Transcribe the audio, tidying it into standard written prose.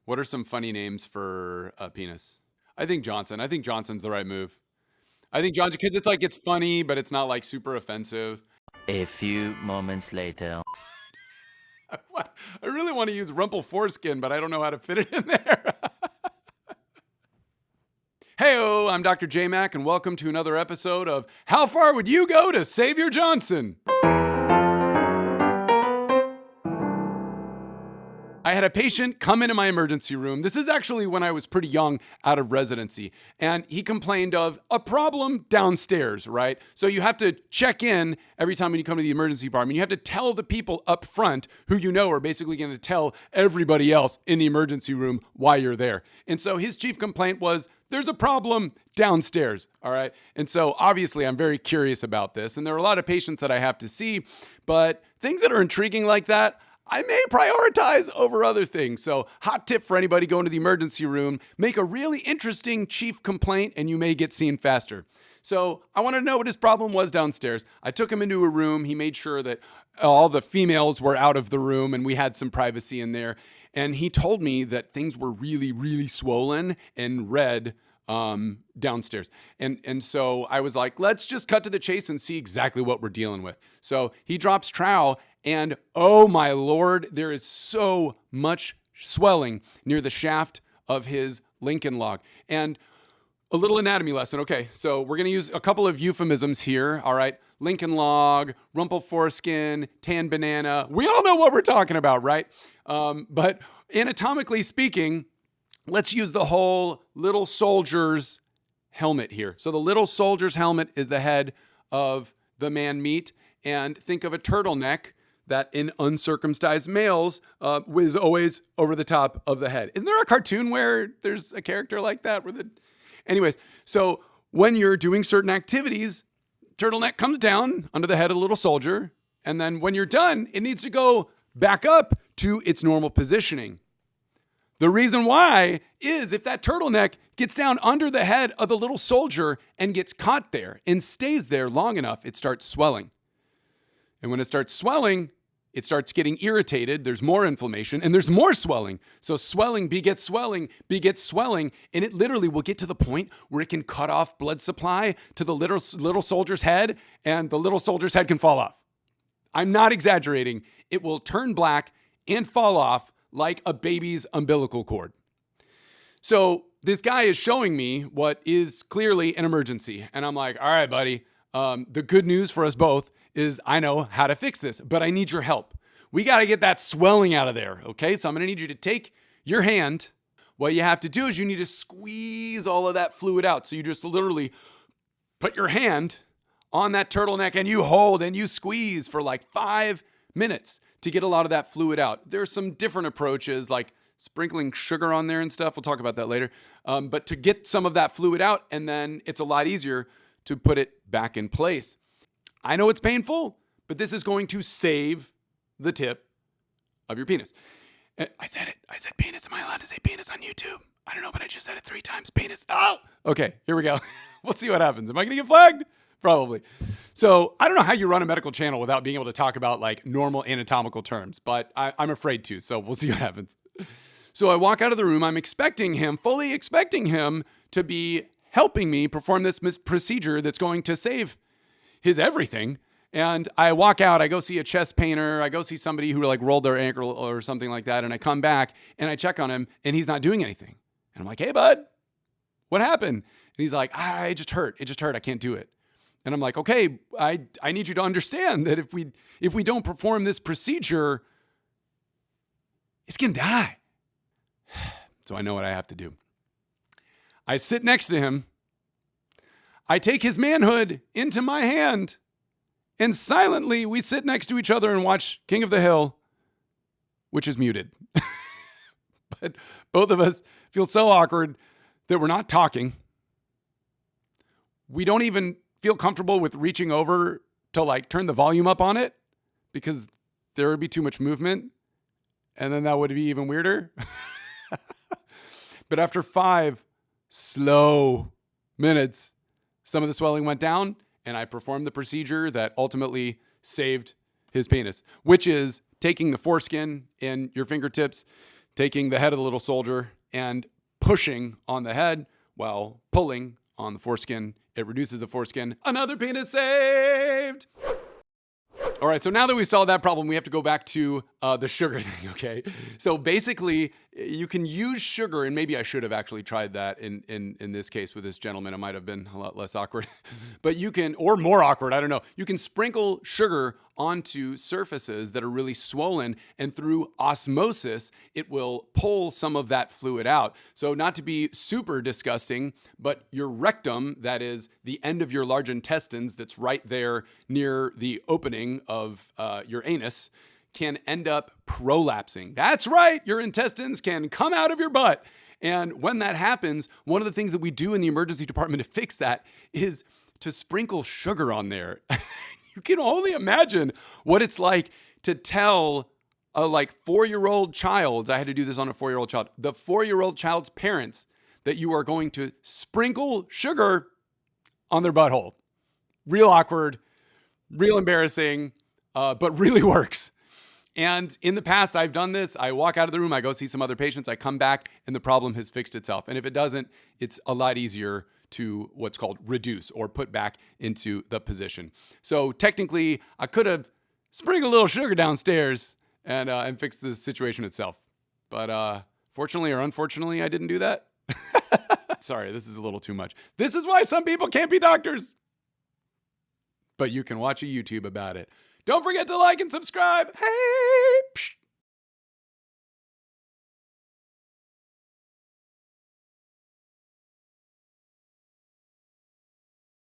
What are some funny names for a penis? I think Johnson. I think Johnson's the right move. I think Johnson, because it's like it's funny, but it's not like super offensive. A few moments later. I really want to use rumple foreskin, but I don't know how to fit it in there. Heyo, I'm Dr. J Mac, and welcome to another episode of How Far Would You Go to Save Your Johnson? I had a patient come into my emergency room. This is actually when I was pretty young out of residency. And he complained of a problem downstairs, right? So you have to check in every time when you come to the emergency department. You have to tell the people up front who you know are basically going to tell everybody else in the emergency room why you're there. And so his chief complaint was, there's a problem downstairs, all right? And so obviously I'm very curious about this. And there are a lot of patients that I have to see, but things that are intriguing like that, I may prioritize over other things. So hot tip for anybody going to the emergency room, make a really interesting chief complaint and you may get seen faster. So I want to know what his problem was downstairs. I took him into a room. He made sure that all the females were out of the room and we had some privacy in there. And he told me that things were really, really swollen and red downstairs. And so I was like, let's just cut to the chase and see exactly what we're dealing with. So he drops trowel and oh my Lord, there is so much swelling near the shaft of his Lincoln log. And a little anatomy lesson. Okay, so we're going to use a couple of euphemisms here. All right, Lincoln log, rumple foreskin, tan banana. We all know what we're talking about, right? But anatomically speaking, let's use the whole little soldier's helmet here. So the little soldier's helmet is the head of the man meat. And think of a turtleneck that in uncircumcised males is always over the top of the head. Isn't there a cartoon where there's a character like that? Anyways, so when you're doing certain activities, turtleneck comes down under the head of the little soldier. And then when you're done, it needs to go back up to its normal positioning. The reason why is if that turtleneck gets down under the head of the little soldier and gets caught there and stays there long enough, it starts swelling. And when it starts swelling, it starts getting irritated. There's more inflammation and there's more swelling. So swelling begets swelling, and it literally will get to the point where it can cut off blood supply to the little soldier's head, and the little soldier's head can fall off. I'm not exaggerating. It will turn black and fall off like a baby's umbilical cord. So this guy is showing me what is clearly an emergency. And I'm like, all right, buddy, the good news for us both is I know how to fix this, but I need your help. We got to get that swelling out of there, okay? So I'm going to need you to take your hand. What you have to do is you need to squeeze all of that fluid out. So you just literally put your hand on that turtleneck and you hold and you squeeze for like 5 minutes to get a lot of that fluid out. There's some different approaches like sprinkling sugar on there and stuff. We'll talk about that later. But to get some of that fluid out, and then it's a lot easier to put it back in place. I know it's painful, but this is going to save the tip of your penis. I said it. I said penis. Am I allowed to say penis on YouTube? I don't know, but I just said it 3 times. Penis. Oh, okay. Here we go. We'll see what happens. Am I going to get flagged? Probably. So I don't know how you run a medical channel without being able to talk about like normal anatomical terms, but I'm afraid to. So we'll see what happens. So I walk out of the room. I'm fully expecting him to be helping me perform this procedure that's going to save his everything. And I walk out, I go see a chest painter, I go see somebody who like rolled their ankle or something like that. And I come back and I check on him and he's not doing anything. And I'm like, hey bud, what happened? And he's like, it just hurt. I can't do it. And I'm like, okay, I need you to understand that if we don't perform this procedure, it's going to die. So I know what I have to do. I sit next to him. I take his manhood into my hand, and silently we sit next to each other and watch King of the Hill, which is muted. But both of us feel so awkward that we're not talking. We don't even feel comfortable with reaching over to like turn the volume up on it because there would be too much movement. And then that would be even weirder. But after 5 slow minutes, some of the swelling went down and I performed the procedure that ultimately saved his penis, which is taking the foreskin in your fingertips, taking the head of the little soldier and pushing on the head while pulling on the foreskin. It reduces the foreskin. Another penis saved. All right, so now that we solved that problem, we have to go back to the sugar thing, okay? So basically, you can use sugar, and maybe I should have actually tried that in this case with this gentleman. It might have been a lot less awkward. But you can, or more awkward, I don't know. You can sprinkle sugar onto surfaces that are really swollen, and through osmosis, it will pull some of that fluid out. So not to be super disgusting, but your rectum, that is the end of your large intestines that's right there near the opening of your anus, can end up prolapsing. That's right, your intestines can come out of your butt. And when that happens, one of the things that we do in the emergency department to fix that is to sprinkle sugar on there. You can only imagine what it's like to tell a 4-year-old child, I had to do this on a 4-year-old child, the 4-year-old child's parents that you are going to sprinkle sugar on their butthole. Real awkward, real embarrassing, but really works. And in the past, I've done this. I walk out of the room, I go see some other patients, I come back, and the problem has fixed itself. And if it doesn't, it's a lot easier to what's called reduce or put back into the position. So technically, I could have sprinkled a little sugar downstairs and fixed the situation itself. But fortunately or unfortunately, I didn't do that. Sorry, this is a little too much. This is why some people can't be doctors. But you can watch a YouTube about it. Don't forget to like and subscribe. Hey! Psh.